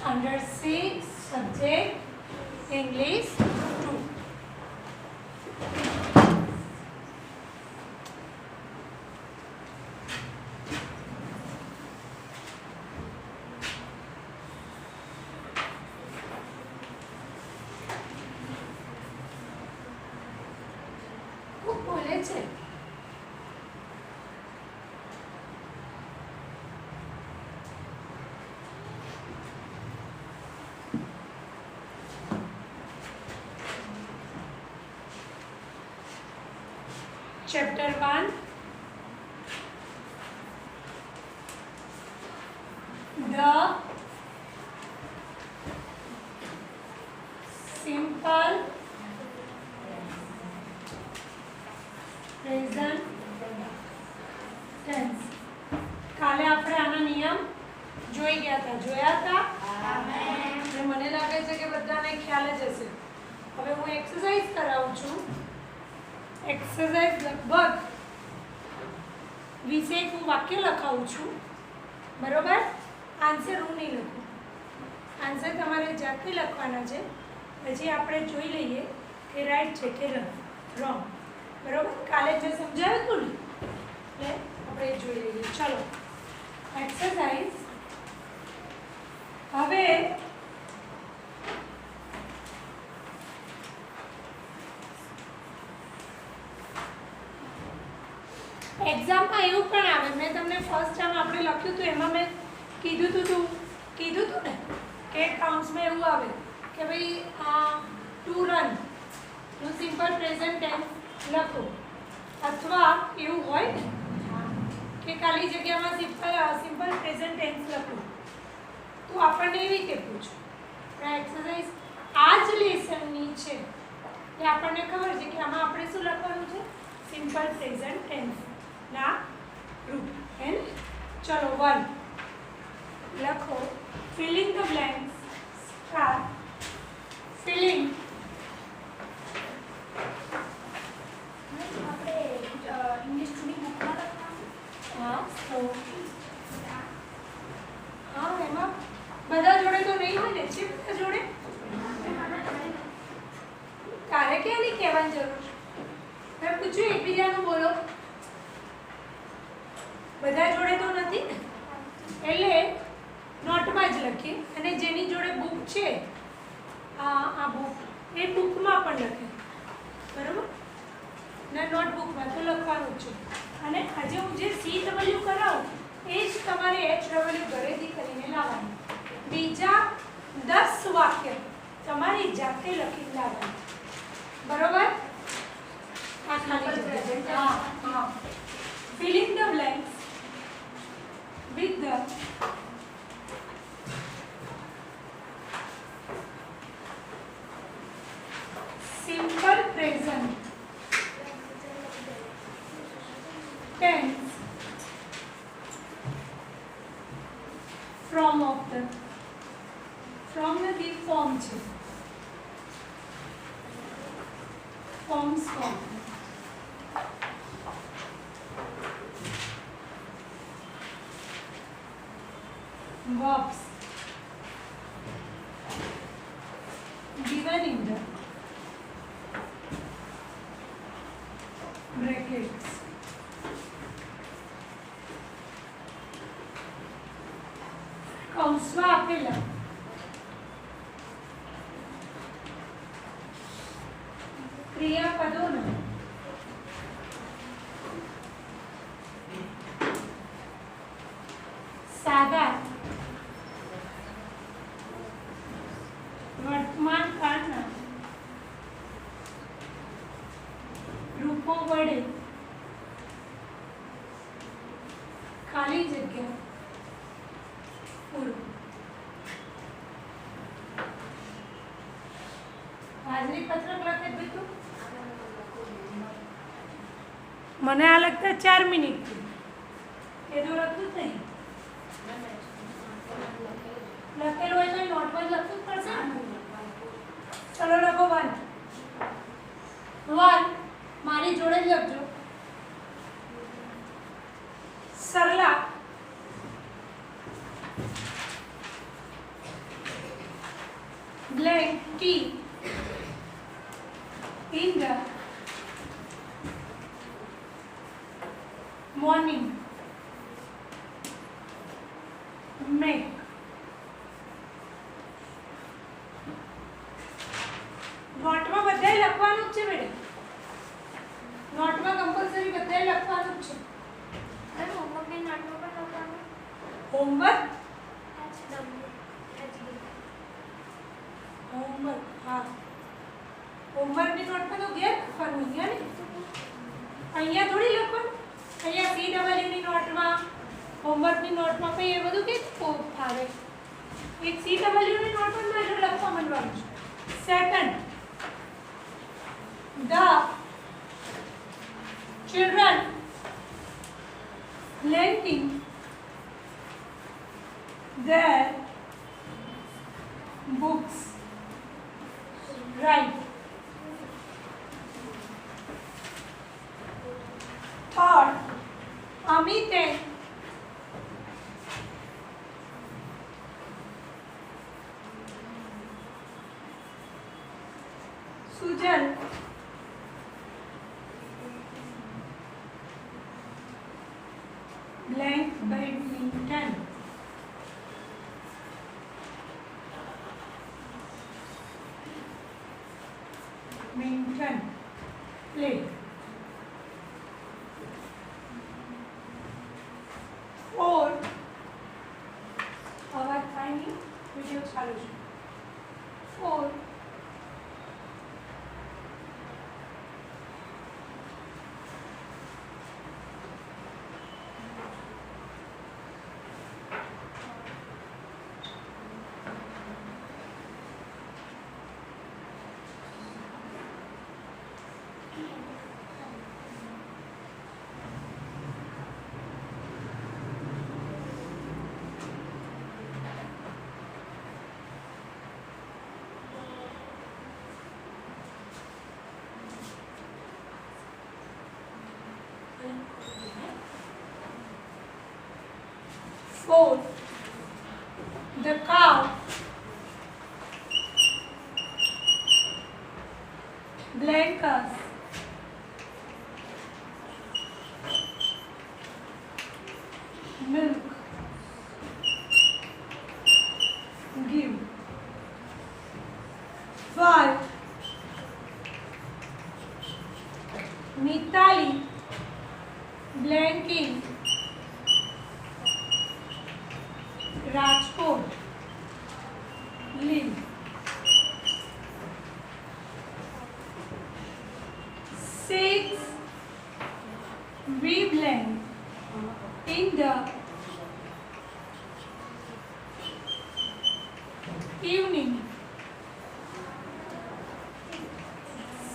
Under 6 subject English 2. ખૂબ બોલે છે. Chapter 1. The simple present tense. કાલે આપણે આના નિયમ જોઈ ગયા હતા. જોયા હતા? મને લાગે છે કે બધાને ખ્યાલ જ હશે. હવે હું એક્સરસાઇઝ કરાવું છું. एक्सरसाइज लगभग 20 હું વાક્ય લખાવું છું. બરોબર? આન્સર હું નહીં લખું. આન્સર તમારે જાતે લખવાના છે. પછી આપણે જોઈ લઈએ કે રાઈટ છે કે રોંગ. બરોબર? કાલે જે સમજાવ્યું હતું ને એટલે આપણે જોઈ લઈએ. ચલો એક્સરસાઇઝ. હવે એક્ઝામમાં એવું પણ આવે. મેં તમને ફર્સ્ટ ટાઈમ આપણે લખ્યું હતું એમાં મેં કીધું હતું ને કે કાઉન્ટ્સમાં એવું આવે કે ભાઈ ટુ રન નું સિમ્પલ પ્રેઝન્ટ ટેન્સ લખો, અથવા એવું હોય ને કે ખાલી જગ્યામાં સિમ્પલ પ્રેઝન્ટ ટેન્સ લખો. તો આપણને એવી રીતે પૂછો. પણ એક્સરસાઇઝ આ જ લેસનની છે એ આપણને ખબર છે કે આમાં આપણે શું લખવાનું છે? સિમ્પલ પ્રેઝન્ટ ટેન્સ ના રૂપ. હે ને? ચલો 1 લખો. Filling the blanks. Start. Filling. આપણે ઇંગ્લિશ સ્ટુડન્ટ બુકમાં લખવાનું. હા તો હા એમાં બધા જોડે તો નહીં હોય ને. છે બધા જોડે? તારે ક્યાં નહીં કહેવાની જરૂર છે. મેં પૂછ્યું એકબીજાનું બોલો. બધા જોડે તો નથી ને, એટલે નોટમાં જ લખીએ. અને જેની જોડે બુક છે આ બુક એ બુકમાં પણ લખે. બરાબર ને? નોટબુકમાં તો લખવાનું જ છે. અને આજે હું જે CW કરાવું એ જ તમારે HW ઘરેથી કરીને લાવવાનું. બીજા 10 વાક્ય તમારી જાતે લખીને લાવવાનું. બરોબર? આ ખાલી જગ્યા. હા. Filling the blanks with the simple present tense from the form છે. forms form verbs given in the brackets. કૌંસમાં આપેલા ક્રિયાપદોનો સાદા વર્તમાન કાળના રૂપો વડે ખાલી જગ્યા પૂરું. હાજરી પત્રક લખે દીધું. મને આ લગતા 4 મિનિટ એ તો લખતું જ નહીં. લખેલું હોય તો નોટમાં જ લખવું જ પડશે ને. ચલો લખો 1 મારી જોડે જ લખજો. Sarla blank tea in the morning make નોટમાં બધાય લખવાનું જ છે બેટા નોટમાં કમ્પલસરી બધાય લખવાનું જ છે અને હોમવર્કની નોટમાં પણ લખવાનું હોમવર્ક HW હોમવર્ક હા હોમવર્કની નોટમાં તો ઘેર લખવાનું અહીંયા ને અહીંયા થોડી લખવાનું અહીંયા CWની નોટમાં હોમવર્કની નોટમાં કંઈ એ બધું કેવું ફાવે એક CWની નોટમાં મારે લખવા માંડવાનું છે second the children lending their books right third Amit and Sujal blank badminton badminton play four અવાજ થાય નહીં વિડિયો ચાલુ છે four four the cow blankets milk give five Mitali blanking Rajkot live six we blank in the evening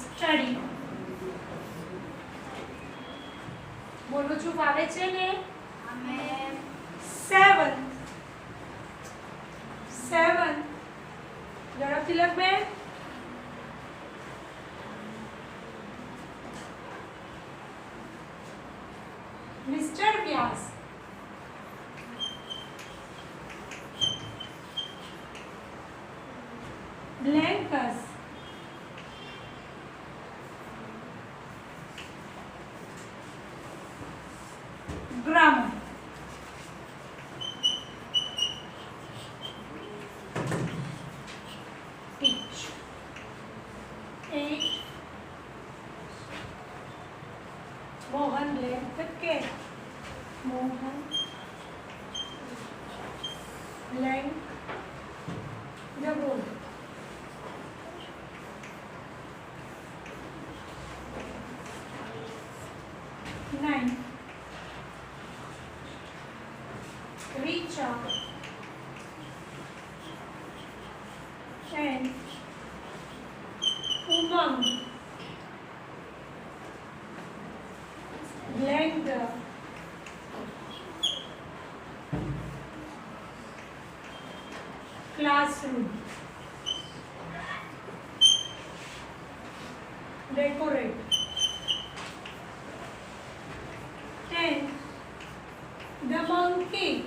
study બોલું છું ફાવે છે ને અમે seven ઝડપથી લખ બેન mister Vyas blankets grammar teach eight Mohan left the cat Mohan blank the board nine Richa and Umang blank the classroom decorate 10 the monkey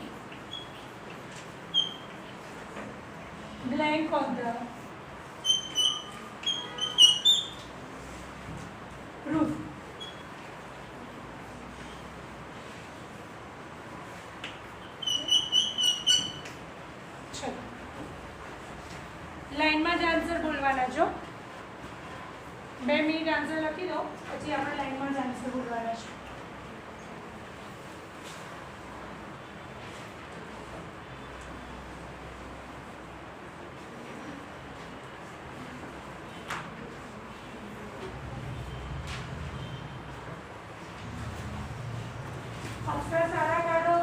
blank on the લાઈનમાં જ આન્સર બોલવાના છો. 2 મિનિટ આન્સર લખી દો પછી આપણે લાઈનમાં જ આન્સર બોલવાના છે. અક્ષર સારા કાઢો.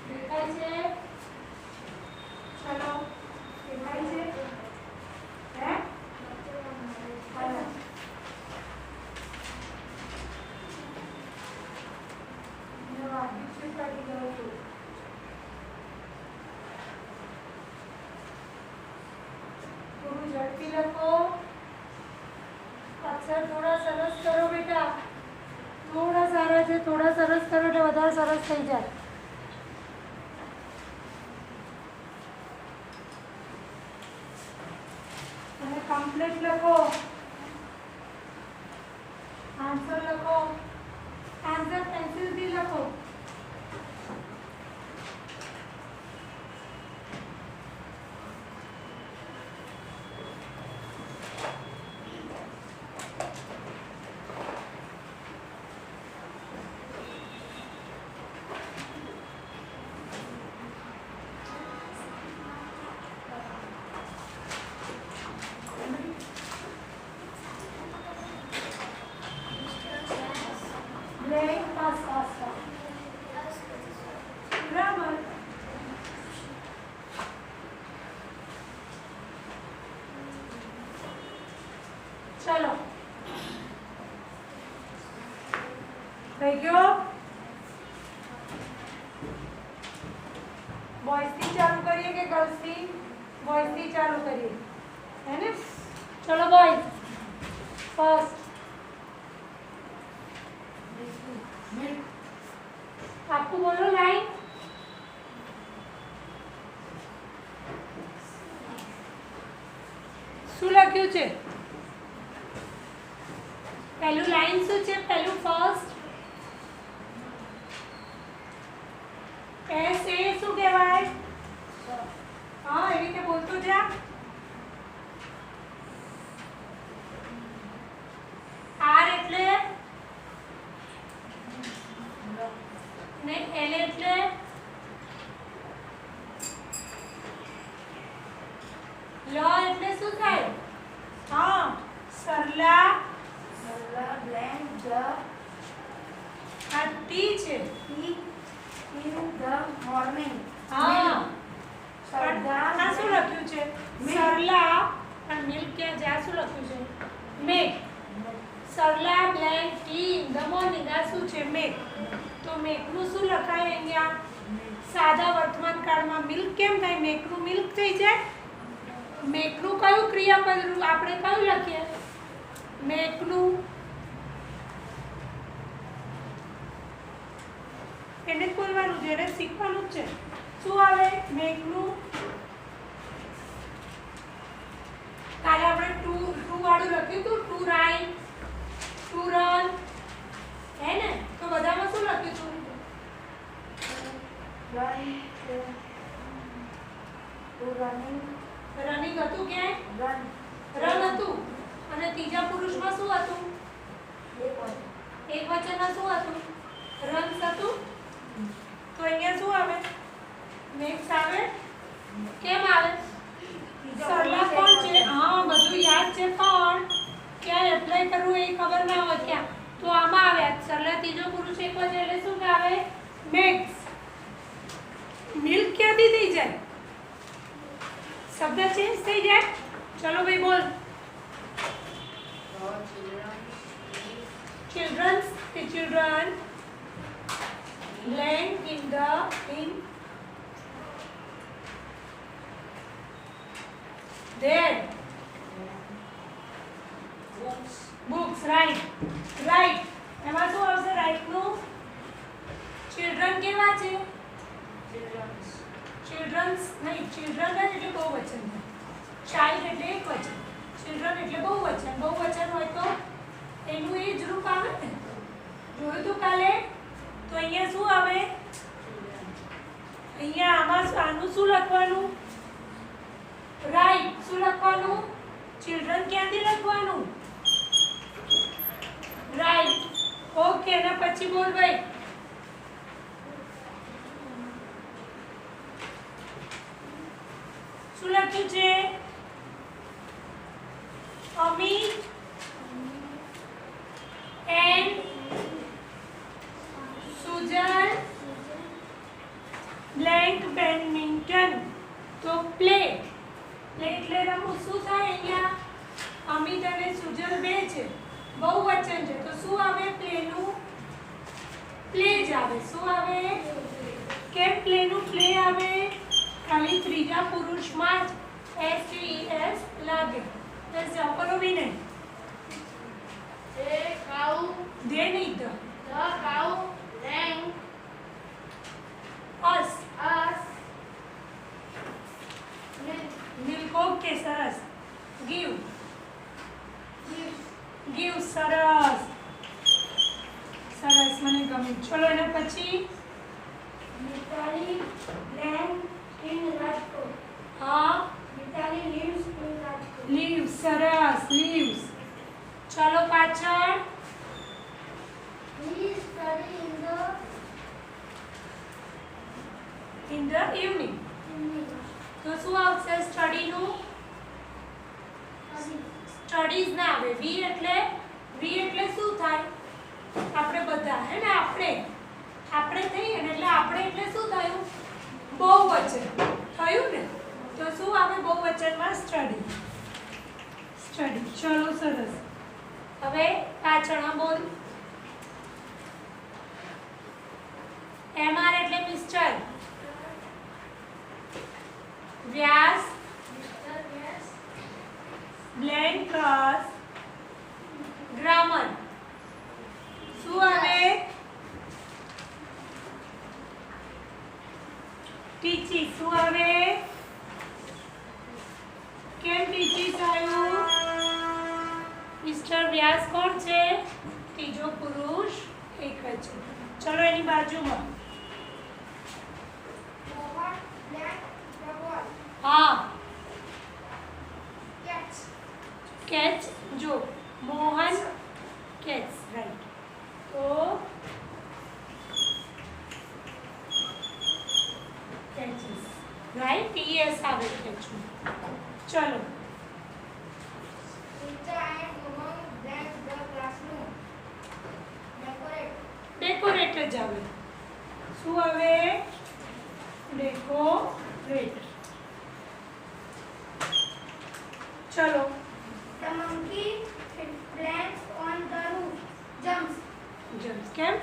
દેખાય છે? ચલો દેખાય છે? હે? હાલો. જો આ ડિક્શન કાઢી દઉં છું. થોડું ઝડપી લખો. અક્ષર થોડા સરસ કરો બેટા. થોડા સારા છે, થોડા સરસ કરો એટલે વધારે સરસ થઈ જાય. અને કમ્પ્લીટ લખો. આન્સર લખો. આન્સર પેન્સિલથી લખો. બ્રેક પાસ પાસ બરાબર. ચલો થઈ ગયો. બોયઝથી ચાલુ કરીએ કે ગર્લ્સથી? બોયઝથી ચાલુ કરીએ હે ને. ચલો બોયઝ ફર્સ્ટ. आपको बोलो लाइन. શું લખ્યું છે? પહેલું લાઈન શું છે? પહેલું ફર્સ્ટ એસ એ શું કહેવાય? હા એવી રીતે બોલતું જા. આર એટલે ને એલ એટલે લ એટલે શું થાય? હા સરલા. સરલા બ્લેન્ડ ધ આ ટી છે. T in the morning. હા સરલા આ શું લખ્યું છે? સરલા અને મિલ્ક કે જ્યાં શું લખ્યું છે? Make. Sarla blank T in the morning આ શું છે? મેક. તો મેકનું શું લખાય અહીંયા? સાદા વર્તમાન કાળમાં મિલ્ક કેમ થાય? મેકનું મિલ્ક થઈ જાય. મેકનું કયું ક્રિયાપદ આપણે કયું લખીએ? મેકનું એને જ બોલવાનું છે, એને શીખવાનું જ છે. શું આવે? મેકનું. કાલે આપણે ટુ વાળું લખ્યું હતું. ટુ રાઇટ, ટુ રન હે ને. તો બધામાં શું લખ્યું હતું? રનિંગ હતું ક્યાંય? રન હતું. અને ત્રીજા પુરુષમાં શું હતું? એક વચનમાં શું હતું? રન્સ હતું. તો અહીંયા શું આવે? મેક્સ આવે. કેમ આવે? સરલા કોણ છે? હા બધું યાદ છે પણ ક્યાં એપ્લાય કરવું એ ખબર ના હોય ક્યાં. તો આમાં આવ્યા સરલા ત્રીજો પુરુષ એક વચન એટલે શું આવે? મેક્સ. મિલ્ક ક્યાંથી થઈ જાય? શબ્દ ચેન્જ થઈ જાય. ચલો ભાઈ બોલ. Children land in their books. Right. એમાં શું આવશે? રાઈટ નું. ચિલ્ડ્રન કેવા છે? ચિલ્ડ્રન્સ નહીં, ચિલ્ડ્રન એટલે બહુવચન થાય. ચાઇલ્ડ એટલે એક વચન, ચિલ્ડ્રન એટલે બહુવચન. બહુવચન હોય તો એનું એ જ રૂપ આવે ને. જોયું કાલે? તો અહીંયા શું આવે? અહીંયા આનું શું લખવાનું? રાઈટ. શું લખવાનું? ચિલ્ડ્રન ક્યાંથી લખવાનું? રાઈટ. ઓકે, અને પછી બોલ ભાઈ. શું લખ્યું છે? Amit and Sujan blank badminton. તો પ્લે એટલે રમવું. શું થાય અહીંયા? અમિત અને સુજલ બે છે, બહુવચન છે, તો શું આવે? પ્લેનું પ્લે જ આવે. શું આવે? કેમ પ્લેનું પ્લે આવે? ખાલી ત્રીજા પુરુષમાં જ SES લાગે. Example Vinay. The cow. They need The cow rang us. us. Milko કે સરસ. Give. Gives. Give સરસ. સરસ, મને ગમે. ચલો એના પછી Mitali land in Rajkot. હા Mitali lives in Rajkot. leaves. સરસ, leaves. ચલો પાછળ. He study In the evening. evening. તો શું આવશે સ્ટડીનું? Study. સ્ટડીઝ ના આવે. વી એટલે શું થાય? આપણે બધા, હે ને? આપણે થઈએ ને એટલે આપણે એટલે શું થયું? બહુવચન થયું ને? તો શું આવે બહુવચનમાં? સ્ટડી. ચલો સરસ. હવે પાછળના બોલ. MR એટલે મિસ્ટર. વ્યાસ Mr. Yes. Blank grammar. શું આવે? ટીચી. શું આવે? કેમ ટીચી આવ્યું? મિસ્ટર વ્યાસ કોણ છે? ત્રીજો પુરુષ એક જ છે. ચલો એની બાજુમાં. Mohan black the ball. હા Catch. કેચ. જો મોહન કેચ. રાઈટ. તો કેચીસ. રાઈટ. ES આવે કેચમાં. ચલો Rita and Umang blank the classroom. Decorate. Decorate જ આવે. શું આવે? ડેકોરેટ. ચલો The monkey it blanks on the roof. Jumps. Germs. કેમ?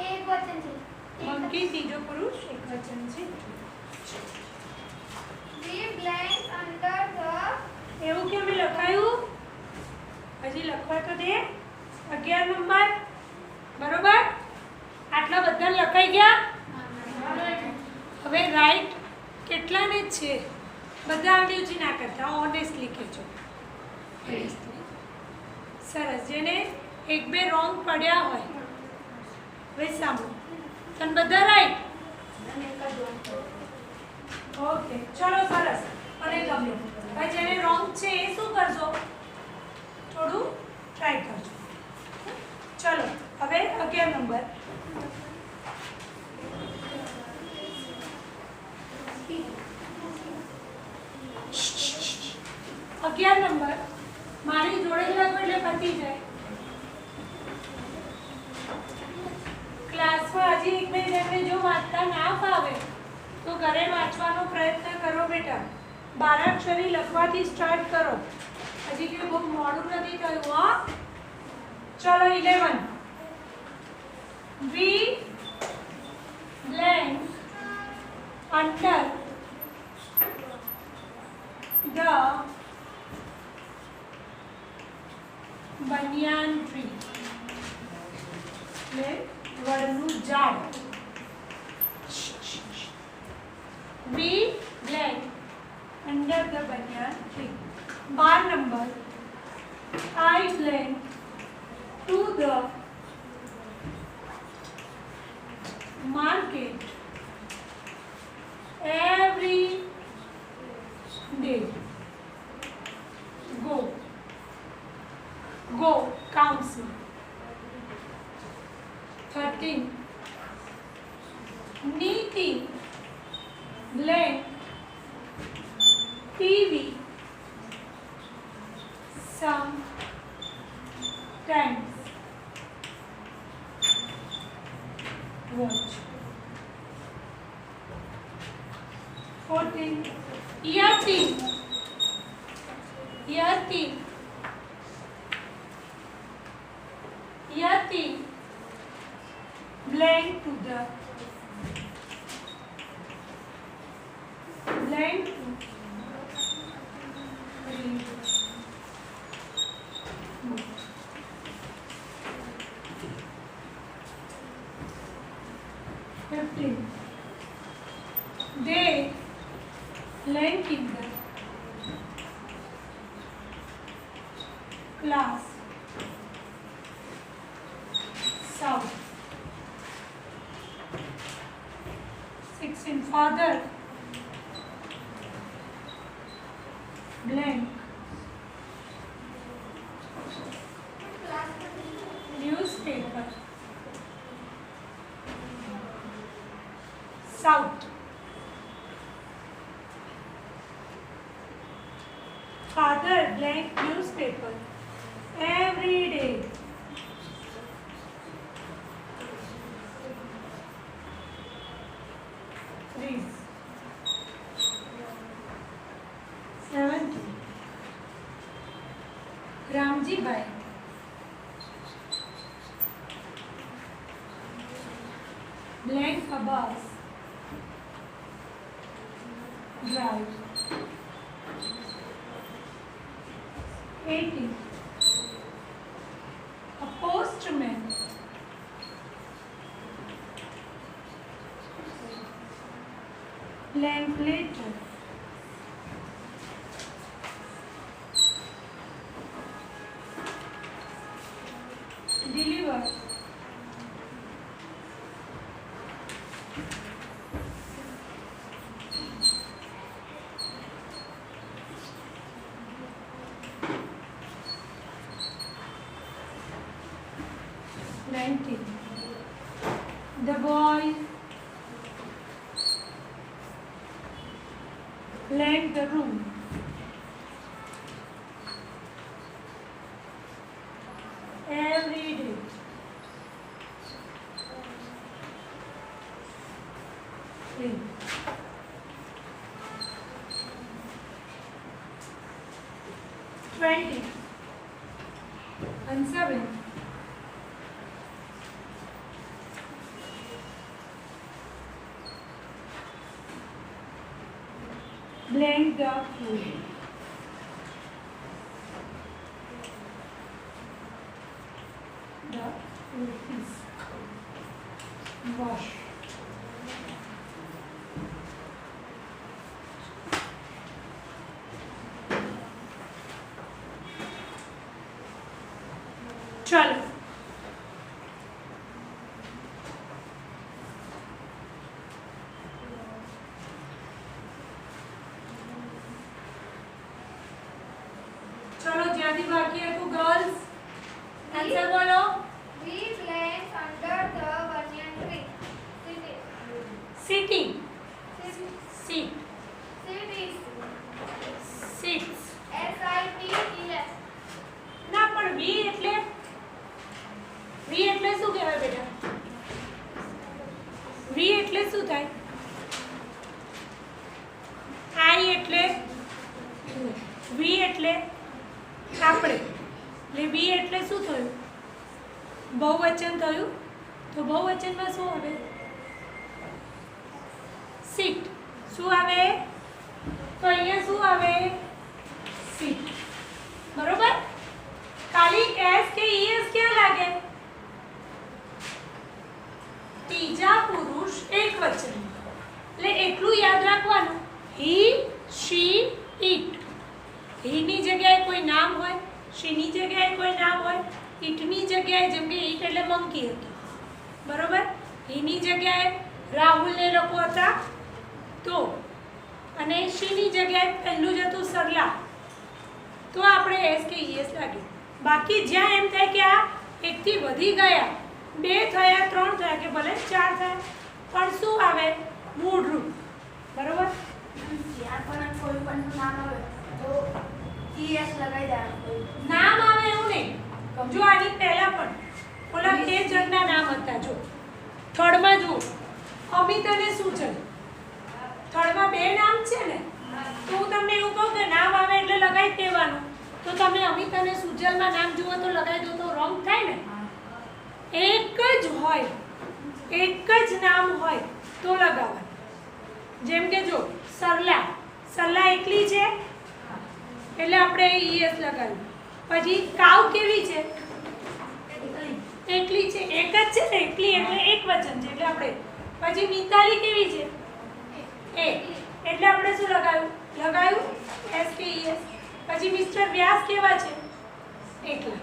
एक वचन છે. મંકી ત્રીજો પુરુષ એક વચન છે. We blank under the એવું કેમ લખાયું? હજી લખવા તો દે. 11 નંબર બરોબર. આટલા બધા લખાઈ ગયા. હવે રાઈટ કેટલાને છે? બધા આંગળી ઊંચી ના કરતા, ઓનેસ્ટલી કહેજો. સરસ. જેને એક બે રોંગ પડ્યા હોય હવે સાંભળો. તને બધા રાઈટ? ઓકે ચલો સરસ. અને ગમ્યું. હવે જેને રોંગ છે એ શું કરજો? થોડું ટ્રાય કરજો. ચલો હવે 11 નંબર. અગિયાર નંબર મારી જોડે જ લખો એટલે પતી જાય. ક્લાસમાં હજી એક બે જણને જો વાંચતા ના ફાવે તો ઘરે વાંચવાનો પ્રયત્ન કરો બેટા. બારાક્ષરી લખવાથી સ્ટાર્ટ કરો. હજી કે બહુ મોડું નથી થયું. હા ચલો 11. We blank under the banyan tree. એટલે વડનું ઝાડ. We blank under the banyan tree. 12 number. I blank to the go counts 13 Niti blank TV sometimes watch 14 Yati blank to the blank to read book. 15 they blank in the class south. 16 father blank newspaper south. Father blank newspaper every day. Reads 17 Ramji Bhai blank a bus drive. 18 a postman blank letter. 19 the boy left the room. Every day. 3 20 and 7 blank the food. The food is wash. चलो चलो ज्यादा बाकी है तो girls answer बोलो. We plant under the banyan tree. Sitting. Sit. Sit. Cities. Sits. SITES. ના પણ વી એટલે શું કહેવાય બેટા? વી એટલે શું થાય? આઈ એટલે વી એટલે આપણે એટલે વી એટલે શું થયું? બહુવચન થયું. તો બહુવચનમાં શું આવે? સીટ. શું આવે? તો અહીંયા શું આવે? સીટ. બરોબર? ખાલી એસ કે ઈએસ ક્યાં લાગે? ત્રીજા પુરુષ એકવચન. એટલે એટલું યાદ રાખવાનું. હી, શી, ઇટ. હીની જગ્યાએ કોઈ નામ હોય, શીની જગ્યાએ કોઈ નામ હોય, ઇટની જગ્યાએ જેમ કે ઇટ એટલે મંકી હતો. બરોબર? હીની જગ્યાએ રાહુલને લોકો હતા તો, અને શીની જગ્યાએ પહેલું જ હતું સરલા, તો આપણે એસ કે ઈએસ લાગે. બાકી જ્યાં એમ થાય કે આ એકથી વધી ગયા, 2 થયા, 3 થયા કે ભલે 4 થયા, પણ શું આવે? મૂળ રૂપ. બરોબર? જ્યાં પણ કોઈ પણ નામ આવે તો ES લગાવી દેવાનું. નામ આવે એવું નહીં. જો આની પહેલા પણ ઓલા 2 જણના નામ હતા. જો થર્ડમાં જુઓ, અમિત અને સુજલ. થર્ડમાં 2 નામ છે ને, તો હું તમને એવું કહું કે નામ આવે એટલે લગાવી દેવાનું. તો તમે અમિત અને સુજલમાં નામ જુઓ તો લગાવી દો તો રોંગ થાય ને. એક જ હોય, એક જ નામ હોય તો લગાવવાનું. જેમ કે જો સરલા, સરલા એકલી છે એટલે આપણે ES લગાવ્યું. પછી કાવ કેવી છે? એકલી છે, એક જ છે ને, એકલી એટલે એક વચન છે એટલે આપણે. પછી મિતાલી કેવી છે? એક, એટલે આપણે શું લગાવ્યું? SKES. પછી મિસ્ટર વ્યાસ કેવા છે? એકલા,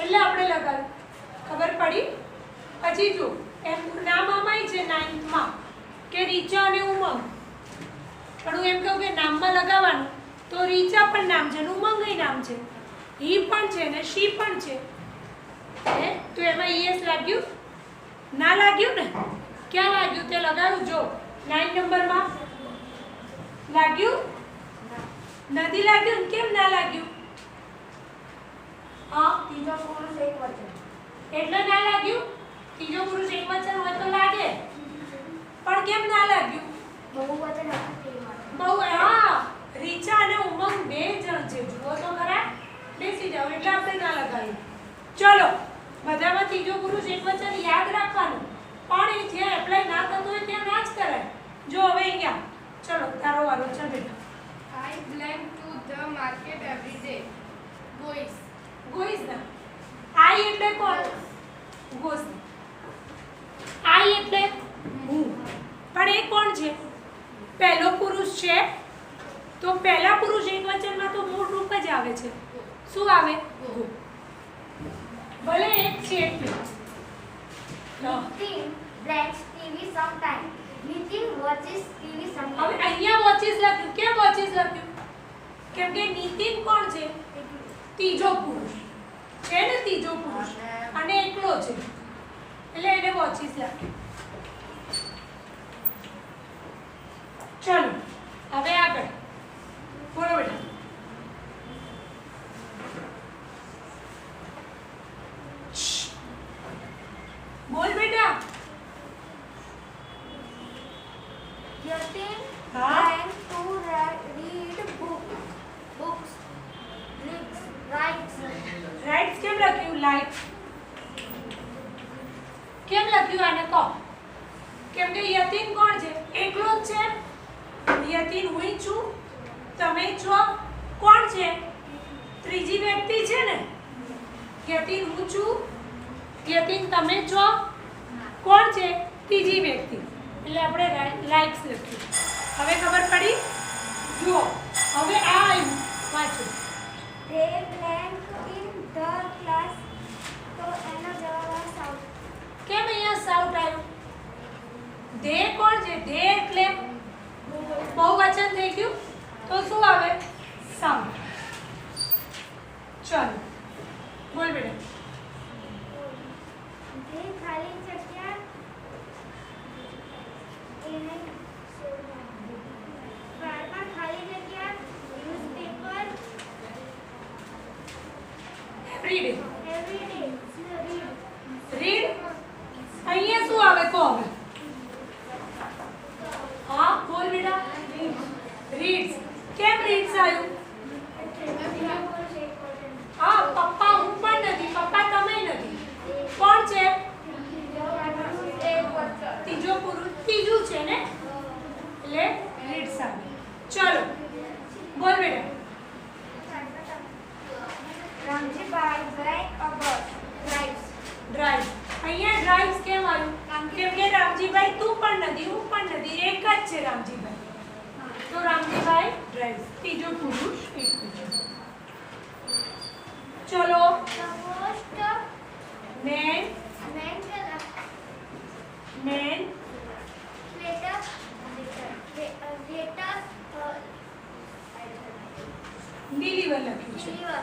એટલે આપણે લગાવ્યું. ખબર પડી? પછી જો એમ નામ આમાંય છે 9th માં કે રીચા અને ઉમંગ. પણ હું એમ કહું કે નામમાં લગાવવાનું તો રીચા પણ નામ છે, ઉમંગય નામ છે, હી પણ છે ને શી પણ છે. તો એમાં ES લાગ્યું? ના લાગ્યું ને? ક્યાં લાગ્યું તે લગાવ્યું. જો 9 નંબરમાં લાગ્યું? નથી લાગ્યું. કેમ ના લાગ્યું? હા, ત્રીજો પુરુષ એક વચન. એટલે ના લાગ્યું. ત્રીજો પુરુષ એક વચન હોય તો લાગે, પણ કેમ ના લાગ્યું? બહુવચન હતું તે માટે. બહુ. હા, રીચા અને ઉમંગ 2 જણ છે. જુઓ તો ખરા. બેસી જાઓ એટલે આપણે ના લગાવ્યું. ચલો, બધામાં ત્રીજો પુરુષ એક વચન યાદ રાખવાનું, પણ એ જે એપ્લાય ના થતું હોય ત્યાં ના જ કરાય. જો હવે અહીંયા ચલો તારો વારો છે બેટા. I belong to the market every day. Boys. ગોઈસ ના. આઈ એટલે કોણ? ગોસ. આઈ એટલે હું. પણ એ કોણ છે? પહેલો પુરુષ છે. તો પહેલા પુરુષ એક વચનમાં તો મૂળ રૂપ જ આવે છે. શું આવે? ગો. ભલે એક છે એટલે. Nitin blanks TV sometime. Nitin watches TV હવે sometime. અહીંયા વોચિસ લખ્યું. કેમ વોચિસ લખ્યું? કેમ કે નીતિન કોણ છે? ત્રીજો પુરુષ છે ને, ત્રીજો પુરુષ અને એકલો છે એટલે એને વોચિસ લખ્યું. ચલો હવે આગળ બોલો બેટા. બોલ બેટા. Yatin हाँ? blanks to read books. Writes. Writes કેમ લખ્યું? લાઈટ કેમ લખ્યું આને કહો? કેમ કે યતીન કોણ છે? એકલો જ છે. યતીન હું છું, તમે છો. કોણ છે? ત્રીજી વ્યક્તિ છે ને. યતીન હું છું, યતીન તમે છો. કોણ છે? ત્રીજી વ્યક્તિ. એટલે આપણે લાઇક્સ લખ્યું. હવે ખબર પડી? જુઓ હવે આ આવ્યું, વાંચો. They blank in the class. તો એનો જવાબ આવે south. કેમ અહીંયા સાઉટ આવ્યું? ધે કોણ છે? ધે એટલે બહુવચન થઈ ગયું તો શું આવે? સાઉટ. ચલો બોલ બેટા. જે ખાલી જગ્યા એને વારમાં ખાલી જગ્યા newspaper every day. every day read. Read. અહીંયા શું આવે કહો હવે? હા બોલ બેટા. રીડ્સ. કેમ રીડ્સ આવ્યું? હા, પપ્પા હું પણ નથી, પપ્પા તમે નથી. કોણ છે? ત્રીજો પુરુષ ત્રીજું છે ને એટલે રીડ્સ આવે. ચલો બોલ બેટા. Ramjibai drank a bus. Drives. Drive. અહીંયા ડ્રાઈવ્સ કેમ આવ્યું? કેમ કે રામજીભાઈ તું પણ નથી, હું પણ નથી, એક જ છે રામજીભાઈ. તો રામજીભાઈ ડ્રાઈવ્સ. ત્રીજો પુરુષ એક વચન. ચલો The most men mental men later deliver લખ્યું છે. deliver.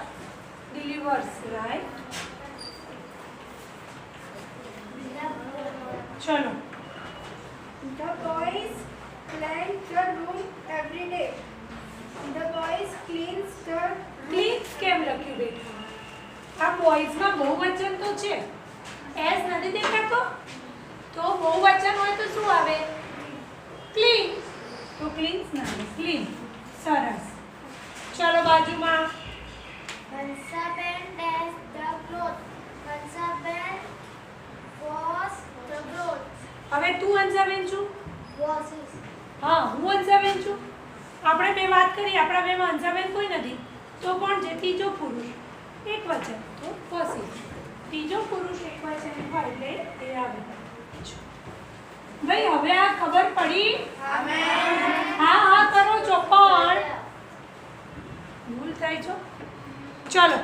delivers, right? चलो The boys clean the room every day. The boys cleans the cleanse કેમ લખ્યું બેટા? આ બોયઝમાં બહુવચન તો છે, એસ નથી દેખાતો, તો બહુવચન હોય તો શું આવે? ક્લીન. તો ક્લીન્સ ના આવે, ક્લીન. સરસ. ચલો બાજુમાં Hansaben does the clothes. Hansaben wash the clothes. હવે તું અંજાબેન છું, Washes. હા હું અંજાબેન છું. આપણે બે વાત કરી, આપણા બેમાં અંજાબેન કોઈ નથી, તો કોણ છે? ત્રીજો પુરુષ એક વચન, તો વોશિસ. ત્રીજો પુરુષ એક વચન હોય એટલે એ આવે. ભાઈ હવે આ ખબર પડી? હા હા કરો છો, પણ ભૂલ થાય છો. ચલો